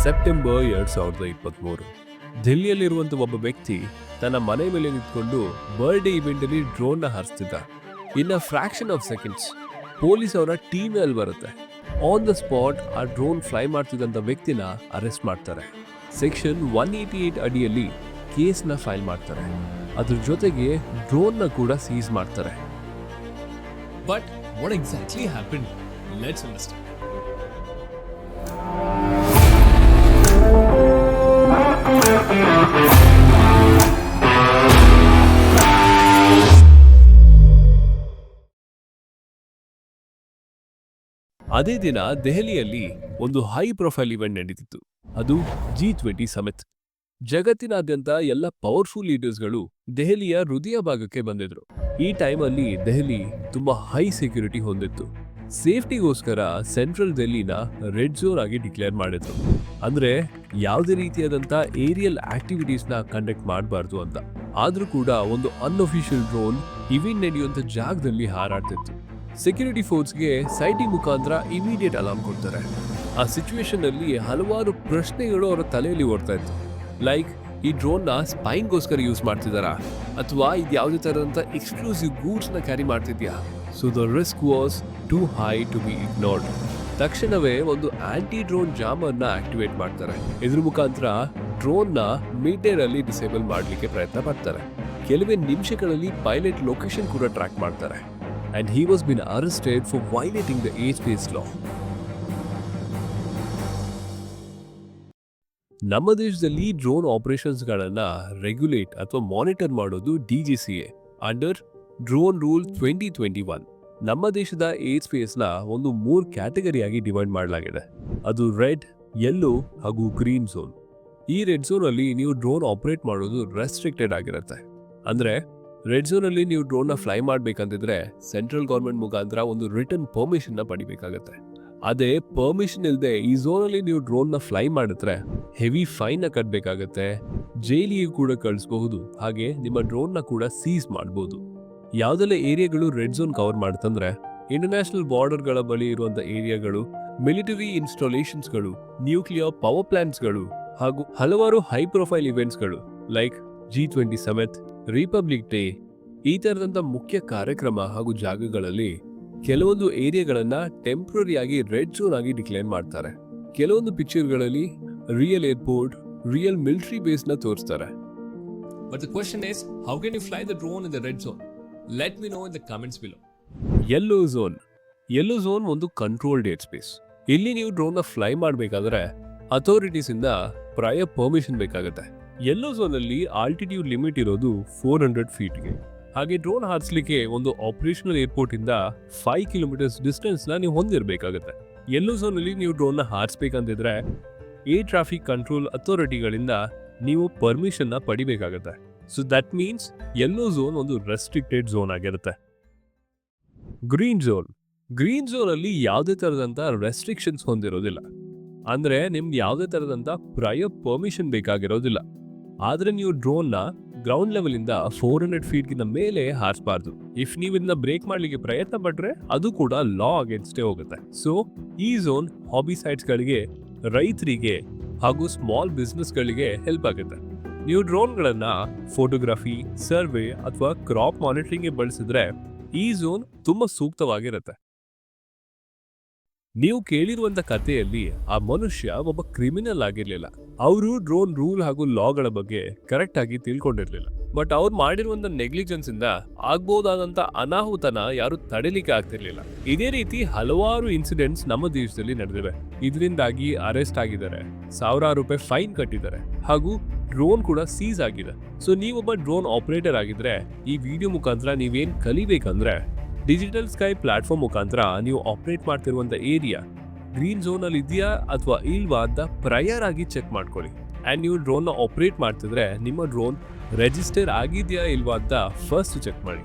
September 2023 ದೆಹಲಿಯಲ್ಲಿರುವಂಥ ಒಬ್ಬ ವ್ಯಕ್ತಿ ತನ್ನ ಮನೆ ಮೇಲೆ ನಿಂತ್ಕೊಂಡು ಬರ್ಡೇ ಇವೆಂಟ್ ಅಲ್ಲಿ ಡ್ರೋನ್ ನ ಹಾರಿಸ್ತಿದ್ದ. ಇನ್ನ ಫ್ರಾಕ್ಷನ್ ಆಫ್ ಸೆಕೆಂಡ್ಸ್ ಪೊಲೀಸ್ ಅವರ ಟೀಮ್ ಅಲ್ಲಿ ಬರುತ್ತೆ. ಆನ್ ದ ಸ್ಪಾಟ್ ಆ ಡ್ರೋನ್ ಫ್ಲೈ ಮಾಡ್ತಿದ್ದಂಥ ವ್ಯಕ್ತಿನ ಅರೆಸ್ಟ್ ಮಾಡ್ತಾರೆ. ಸೆಕ್ಷನ್ 188 ಅಡಿಯಲ್ಲಿ ಕೇಸ್ನ ಫೈಲ್ ಮಾಡ್ತಾರೆ. ಅದ್ರ ಜೊತೆಗೆ ಡ್ರೋನ್ ನ ಕೂಡ ಸೀಸ್ ಮಾಡ್ತಾರೆ. But what exactly happened? Let's understand. ಅದೇ ದಿನ ದೆಹಲಿಯಲ್ಲಿ ಒಂದು ಹೈ ಪ್ರೊಫೈಲ್ ಇವೆಂಟ್ ನಡೀತಿತ್ತು. ಅದು G20 ಸಮಿಟ್. ಜಗತ್ತಿನಾದ್ಯಂತ ಎಲ್ಲ ಪವರ್ಫುಲ್ ಲೀಡರ್ಸ್ಗಳು ದೆಹಲಿಯ ಹೃದಯ ಭಾಗಕ್ಕೆ ಬಂದಿದ್ರು. ಈ ಟೈಮಲ್ಲಿ ದೆಹಲಿ ತುಂಬಾ ಹೈ ಸೆಕ್ಯೂರಿಟಿ ಹೊಂದಿತ್ತು. ಸೇಫ್ಟಿಗೋಸ್ಕರ ಸೆಂಟ್ರಲ್ ದೆಹಲಿನ ರೆಡ್ ಝೋನ್ ಆಗಿ ಡಿಕ್ಲೇರ್ ಮಾಡಿದ್ರು. ಅಂದ್ರೆ ಯಾವುದೇ ರೀತಿಯಾದಂತ ಏರಿಯಲ್ ಆಕ್ಟಿವಿಟೀಸ್ ನ ಕಂಡಕ್ಟ್ ಮಾಡಬಾರ್ದು ಅಂತ. ಆದ್ರೂ ಕೂಡ ಒಂದು ಅನ್ಅಫಿಷಿಯಲ್ ಡ್ರೋನ್ ಇವೆಂಟ್ ನಡೆಯುವಂತ ಜಾಗದಲ್ಲಿ ಹಾರಾಡ್ತಿತ್ತು. ಸೆಕ್ಯೂರಿಟಿ ಫೋರ್ಸ್ಗೆ ಸೈಟಿಂಗ್ ಮುಖಾಂತರ ಇಮಿಡಿಯೇಟ್ ಅಲಾರ್ಮ್ ಕೊಡ್ತಾರೆ. ಆ ಸಿಚುವೇಶನ್ ಅಲ್ಲಿ ಹಲವಾರು ಪ್ರಶ್ನೆಗಳು ಅವರ ತಲೆಯಲ್ಲಿ ಓಡ್ತಾ ಇತ್ತು. ಲೈಕ್, ಈ ಡ್ರೋನ್ ನ ಸ್ಪೈನ್ಗೋಸ್ಕರ ಯೂಸ್ ಮಾಡ್ತಿದಾರಾ, ಅಥವಾ ಇದು ಯಾವುದೇ ತರದಂತ ಎಕ್ಸ್ಕ್ಲೂಸಿವ್ ಗೂಡ್ಸ್ ನ ಕ್ಯಾರಿ ಮಾಡ್ತಿದ್ಯಾ? So the risk was too high to be ignored. ತಕ್ಷಣವೇ ಒಂದು ಆಂಟಿ ಡ್ರೋನ್ ಜಾಮರ್ ನ ಆಕ್ಟಿವೇಟ್ ಮಾಡ್ತಾರೆ. ಇದ್ರ ಮುಖಾಂತರ ಡ್ರೋನ್ ನ ಮಿಡ್-ಏರ್ ಅಲ್ಲಿ ಡಿಸೇಬಲ್ ಮಾಡ್ಲಿಕ್ಕೆ ಪ್ರಯತ್ನ ಪಡ್ತಾರೆ. ಕೆಲವೇ ನಿಮಿಷಗಳಲ್ಲಿ ಪೈಲಟ್ ಲೊಕೇಶನ್ ಕೂಡ ಟ್ರ್ಯಾಕ್ ಮಾಡ್ತಾರೆ. And he was been arrested for violating the airspace law. ನಮ್ಮ ದೇಶದಲ್ಲಿ ಡ್ರೋನ್ ಆಪರೇಷನ್ಸ್ ಗಳನ್ನ ರೆಗ್ಯುಲೇಟ್ ಅಥವಾ ಮಾನಿಟರ್ ಮಾಡೋದು DGCA ಅಂಡರ್ ಡ್ರೋನ್ ರೂಲ್ 2021. ನಮ್ಮ ದೇಶದ ಏರ್ ಸ್ಪೇಸ್ ನ ಒಂದು 3 ಕ್ಯಾಟಗರಿಯಾಗಿ ಡಿವೈಡ್ ಮಾಡಲಾಗಿದೆ. ಅದು ರೆಡ್, ಯೆಲ್ಲೋ ಹಾಗೂ ಗ್ರೀನ್ ಝೋನ್. ಈ ರೆಡ್ ಝೋನ್ ಅಲ್ಲಿ ನೀವು ಡ್ರೋನ್ ಆಪರೇಟ್ ಮಾಡೋದು ರೆಸ್ಟ್ರಿಕ್ಟೆಡ್ ಆಗಿರುತ್ತೆ. ಅಂದ್ರೆ ರೆಡ್ ಝೋನ್ ಅಲ್ಲಿ ನೀವು ಡ್ರೋನ್ ನ ಫ್ಲೈ ಮಾಡ್ಬೇಕಂತಿದ್ರೆ ಸೆಂಟ್ರಲ್ ಗವರ್ಮೆಂಟ್ ಮುಖಾಂತರ ಒಂದು ರಿಟರ್ನ್ ಪರ್ಮಿಷನ್ ನ ಪಡಿಬೇಕಾಗತ್ತೆ. ಅದೇ ಪರ್ಮಿಷನ್ ಇಲ್ಲದೆ ಈ ಝೋನ್ ಅಲ್ಲಿ ನೀವು ಡ್ರೋನ್ ನ ಫ್ಲೈ ಮಾಡಿದ್ರೆ ಹೆವಿ ಫೈನ್ ನ ಕಟ್ಟಬೇಕಾಗತ್ತೆ, ಜೈಲಿಗೆ ಕೂಡ ಕಳಿಸಬಹುದು, ಹಾಗೆ ನಿಮ್ಮ ಡ್ರೋನ್ ನ ಕೂಡ ಸೀಸ್ ಮಾಡಬಹುದು. ಯಾವ್ದೆಲ್ಲ ಏರಿಯಾಗಳು ರೆಡ್ ಝೋನ್ ಕವರ್ ಮಾಡುತ್ತಂದ್ರೆ ಇಂಟರ್ನ್ಯಾಷನಲ್ ಬಾರ್ಡರ್ ಗಳ ಬಳಿ ಇರುವಂತ ಏರಿಯಾಗಳು, ಮಿಲಿಟರಿ ಇನ್ಸ್ಟಾಲೇಷನ್ಸ್ ಗಳು, ನ್ಯೂಕ್ಲಿಯರ್ ಪವರ್ ಪ್ಲಾಂಟ್ಸ್ ಗಳು, ಹಾಗೂ ಹಲವಾರು ಹೈ ಪ್ರೊಫೈಲ್ ಇವೆಂಟ್ಸ್ ಗಳು like G20 summit, republic day, ಈ ತರದಂತ ಮುಖ್ಯ ಕಾರ್ಯಕ್ರಮ ಹಾಗೂ ಜಾಗಗಳಲ್ಲಿ ಕೆಲವೊಂದು ಏರಿಯಾಗಳನ್ನ ಟೆಂಪ್ರರಿ ಆಗಿ ರೆಡ್ ಝೋನ್ ಆಗಿ ಡಿಕ್ಲೇರ್ ಮಾಡ್ತಾರೆ. ಕೆಲವೊಂದು ಪಿಕ್ಚರ್ಗಳಲ್ಲಿ real airport, real military base ನ ತೋರಿಸ್ತಾರೆ. But the question is, how can you fly the drone in the red zone? Let me know in the comments below. Yellow zone. Yellow zone ಒಂದು controlled air space. ಇಲ್ಲಿ ನೀವು drone ನ fly ಮಾಡಬೇಕಾದ್ರೆ authorities ಇಂದ prior permission ಬೇಕಾಗುತ್ತೆ. Yellow zone ಅಲ್ಲಿ altitude limit ಇರೋದು 400 ಫೀಟ್ಗೆ. ಹಾಗೆ ಡ್ರೋನ್ ಹಾರಿಸಲಿಕ್ಕೆ ಒಂದು ಆಪರೇಷನಲ್ ಏರ್ಪೋರ್ಟ್ ಇಂದ 5 ಕಿಲೋಮೀಟರ್ಸ್ ಡಿಸ್ಟೆನ್ಸ್ ನ ನೀವು ಹೊಂದಿರಬೇಕಾಗುತ್ತೆ. ಯೆಲ್ಲೋ ಝೋನ್ ಅಲ್ಲಿ ನೀವು ಡ್ರೋನ್ ನ ಹಾರಿಸಬೇಕಂತಿದ್ರೆ ಏರ್ ಟ್ರಾಫಿಕ್ ಕಂಟ್ರೋಲ್ ಅಥಾರಿಟಿಗಳಿಂದ ನೀವು ಪರ್ಮಿಷನ್ ನ ಪಡಿಬೇಕಾಗುತ್ತೆ. So that means yellow zone ಒಂದು ರೆಸ್ಟ್ರಿಕ್ಟೆಡ್ ಝೋನ್ ಆಗಿರುತ್ತೆ. Green zone. ಗ್ರೀನ್ ಝೋನ್ ಅಲ್ಲಿ ಯಾವುದೇ ತರದಂತ ರೆಸ್ಟ್ರಿಕ್ಷನ್ಸ್ ಹೊಂದಿರೋದಿಲ್ಲ. ಅಂದ್ರೆ ನಿಮ್ಗೆ ಯಾವುದೇ ತರದಂತ ಪ್ರಯರ್ ಪರ್ಮಿಷನ್ ಬೇಕಾಗಿರೋದಿಲ್ಲ. ಆದ್ರೆ ನೀವು ಡ್ರೋನ್ ನ ಗ್ರೌಂಡ್ ಲೆವೆಲ್ ಇಂದ 400 ಫೀಟ್ಗಿಂತ ಮೇಲೆ ಹಾರಿಸಬಾರ್ದು. ಇಫ್ ನೀವು ಇದನ್ನ ಬ್ರೇಕ್ ಮಾಡ್ಲಿಕ್ಕೆ ಪ್ರಯತ್ನ ಪಟ್ರೆ ಅದು ಕೂಡ ಲಾ ಅಗೇನ್ಸ್ಟೇ ಹೋಗುತ್ತೆ. ಸೊ ಈ ಝೋನ್ ಹಾಬಿ ಸೈಟ್ಸ್ ಗಳಿಗೆ, ರೈತರಿಗೆ ಹಾಗೂ ಸ್ಮಾಲ್ ಬಿಸ್ನೆಸ್ ಗಳಿಗೆ ಹೆಲ್ಪ್ ಆಗುತ್ತೆ. ನೀವು ಡ್ರೋನ್ ಗಳನ್ನ ಫೋಟೋಗ್ರಫಿ, ಸರ್ವೆ ಅಥವಾ ಕ್ರಾಪ್ ಮಾನಿಟರಿಂಗ್ ಗೆ ಬಳಸಿದ್ರೆ ಈ ಝೋನ್ ತುಂಬಾ ಸೂಕ್ತವಾಗಿರುತ್ತೆ. ನೀವು ಕೇಳಿರುವಂತ ಕಥೆಯಲ್ಲಿ ಆ ಮನುಷ್ಯ ಒಬ್ಬ ಕ್ರಿಮಿನಲ್ ಆಗಿರ್ಲಿಲ್ಲ. ಅವರು ಡ್ರೋನ್ ರೂಲ್ ಹಾಗೂ ಲಾಗಳ ಬಗ್ಗೆ ಕರೆಕ್ಟ್ ಆಗಿ ತಿಳ್ಕೊಂಡಿರ್ಲಿಲ್ಲ. ಬಟ್ ಅವ್ರು ಮಾಡಿರುವಂತ ನೆಗ್ಲಿಜೆನ್ಸ್ ಇಂದ ಆಗ್ಬೋದಾದಂತ ಅನಾಹುತನ ಯಾರು ತಡೆಲಿಕ್ಕೆ ಆಗ್ತಿರ್ಲಿಲ್ಲ. ಇದೇ ರೀತಿ ಹಲವಾರು ಇನ್ಸಿಡೆಂಟ್ಸ್ ನಮ್ಮ ದೇಶದಲ್ಲಿ ನಡೆದಿವೆ. ಇದರಿಂದಾಗಿ ಅರೆಸ್ಟ್ ಆಗಿದ್ದಾರೆ, ಸಾವಿರಾರು ರೂಪಾಯಿ ಫೈನ್ ಕಟ್ಟಿದ್ದಾರೆ, ಹಾಗೂ ಡ್ರೋನ್ ಕೂಡ ಸೀಸ್ ಆಗಿದೆ. ಸೊ ನೀವೊಬ್ಬ ಡ್ರೋನ್ ಆಪರೇಟರ್ ಆಗಿದ್ರೆ ಈ ವಿಡಿಯೋ ಮುಖಾಂತರ ನೀವೇನ್ ಕಲಿಬೇಕಂದ್ರೆ ಡಿಜಿಟಲ್ ಸ್ಕೈ ಪ್ಲಾಟ್ಫಾರ್ಮ್ ಮುಖಾಂತರ ನೀವು ಆಪರೇಟ್ ಮಾಡ್ತಿರುವಂತ ಏರಿಯಾ ಗ್ರೀನ್ ಝೋನ್ ಅಲ್ಲಿ ಇದೆಯಾ ಅಥವಾ ಇಲ್ವಾ ಅಂತ ಪ್ರಯರ್ ಆಗಿ ಚೆಕ್ ಮಾಡ್ಕೊಳ್ಳಿ. ಅಂಡ್ ನೀವು ಡ್ರೋನ್ ನ ಆಪರೇಟ್ ಮಾಡ್ತಿದ್ರೆ ನಿಮ್ಮ ಡ್ರೋನ್ ರಿಜಿಸ್ಟರ್ ಆಗಿದೆಯಾ ಇಲ್ವಾ ಅಂತ ಫಸ್ಟ್ ಚೆಕ್ ಮಾಡಿ.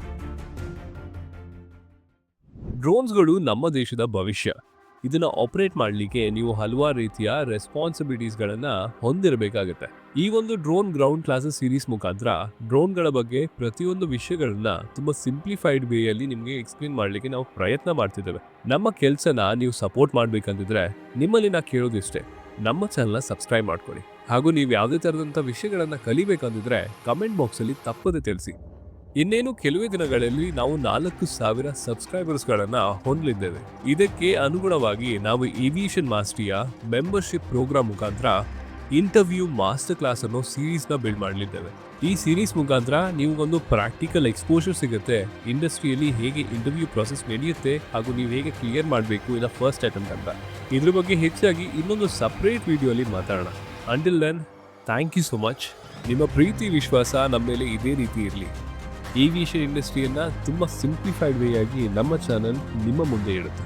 ಡ್ರೋನ್ಸ್ಗಳು ನಮ್ಮ ದೇಶದ ಭವಿಷ್ಯ. ಇದನ್ನ ಆಪರೇಟ್ ಮಾಡಲಿಕ್ಕೆ ನೀವು ಹಲವಾರು ರೀತಿಯ ರೆಸ್ಪಾನ್ಸಿಬಿಲಿಟೀಸ್ ಗಳನ್ನ ಹೊಂದಿರಬೇಕಾಗುತ್ತೆ. ಈ ಒಂದು ಡ್ರೋನ್ ಗ್ರೌಂಡ್ ಕ್ಲಾಸಸ್ ಸೀರೀಸ್ ಮುಖಾಂತರ ಡ್ರೋನ್ಗಳ ಬಗ್ಗೆ ಪ್ರತಿಯೊಂದು ವಿಷಯಗಳನ್ನ ತುಂಬಾ ಸಿಂಪ್ಲಿಫೈಡ್ ವೇಯಲ್ಲಿ ನಿಮಗೆ ಎಕ್ಸ್ಪ್ಲೇನ್ ಮಾಡಲಿಕ್ಕೆ ನಾವು ಪ್ರಯತ್ನ ಮಾಡ್ತಿದ್ದೇವೆ. ನಮ್ಮ ಕೆಲಸನ ನೀವು ಸಪೋರ್ಟ್ ಮಾಡ್ಬೇಕಂತಿದ್ರೆ ನಿಮ್ಮಲ್ಲಿ ನಾ ಕೇಳೋದಿಷ್ಟೇ, ನಮ್ಮ ಚಾನಲ್ನ ಸಬ್ಸ್ಕ್ರೈಬ್ ಮಾಡ್ಕೊಳ್ಳಿ. ಹಾಗೂ ನೀವು ಯಾವುದೇ ಥರದಂಥ ವಿಷಯಗಳನ್ನು ಕಲಿಬೇಕಂದಿದ್ರೆ ಕಮೆಂಟ್ ಬಾಕ್ಸಲ್ಲಿ ತಪ್ಪದೆ ತಿಳಿಸಿ. ಇನ್ನೇನು ಕೆಲವೇ ದಿನಗಳಲ್ಲಿ ನಾವು 4,000 ಸಬ್ಸ್ಕ್ರೈಬರ್ಸ್ಗಳನ್ನು ಹೊಂದಲಿದ್ದೇವೆ. ಇದಕ್ಕೆ ಅನುಗುಣವಾಗಿ ನಾವು ಏವಿಯೇಷನ್ ಮಾಸ್ಟರಿಯ ಮೆಂಬರ್ಶಿಪ್ ಪ್ರೋಗ್ರಾಮ್ ಮುಖಾಂತರ ಇಂಟರ್ವ್ಯೂ ಮಾಸ್ಟರ್ ಕ್ಲಾಸ್ ಅನ್ನೋ ಸೀರೀಸ್ನ ಬಿಲ್ಡ್ ಮಾಡಲಿದ್ದೇವೆ. ಈ ಸೀರೀಸ್ ಮುಖಾಂತರ ನಿಮಗೊಂದು ಪ್ರಾಕ್ಟಿಕಲ್ ಎಕ್ಸ್ಪೋಜರ್ ಸಿಗುತ್ತೆ. ಇಂಡಸ್ಟ್ರಿಯಲ್ಲಿ ಹೇಗೆ ಇಂಟರ್ವ್ಯೂ ಪ್ರೊಸೆಸ್ ನಡೆಯುತ್ತೆ ಹಾಗೂ ನೀವು ಹೇಗೆ ಕ್ಲಿಯರ್ ಮಾಡಬೇಕು ಇನ್ ಫಸ್ಟ್ ಅಟೆಂಪ್ಟ್ ಅಂತ. ಇದ್ರ ಬಗ್ಗೆ ಹೆಚ್ಚಾಗಿ ಇನ್ನೊಂದು ಸಪ್ರೇಟ್ ವಿಡಿಯೋಲಿ ಮಾತಾಡೋಣ. Until then, thank you so much. ನಿಮ್ಮ ಪ್ರೀತಿ ವಿಶ್ವಾಸ ನಮ್ಮ ಮೇಲೆ ಇದೇ ರೀತಿ ಇರಲಿ. ಏವಿಯೇಷನ್ ಇಂಡಸ್ಟ್ರಿಯನ್ನು ತುಂಬ ಸಿಂಪ್ಲಿಫೈಡ್ ವೇ ಆಗಿ ನಮ್ಮ ಚಾನಲ್ ನಿಮ್ಮ ಮುಂದೆ ಇಡುತ್ತೆ.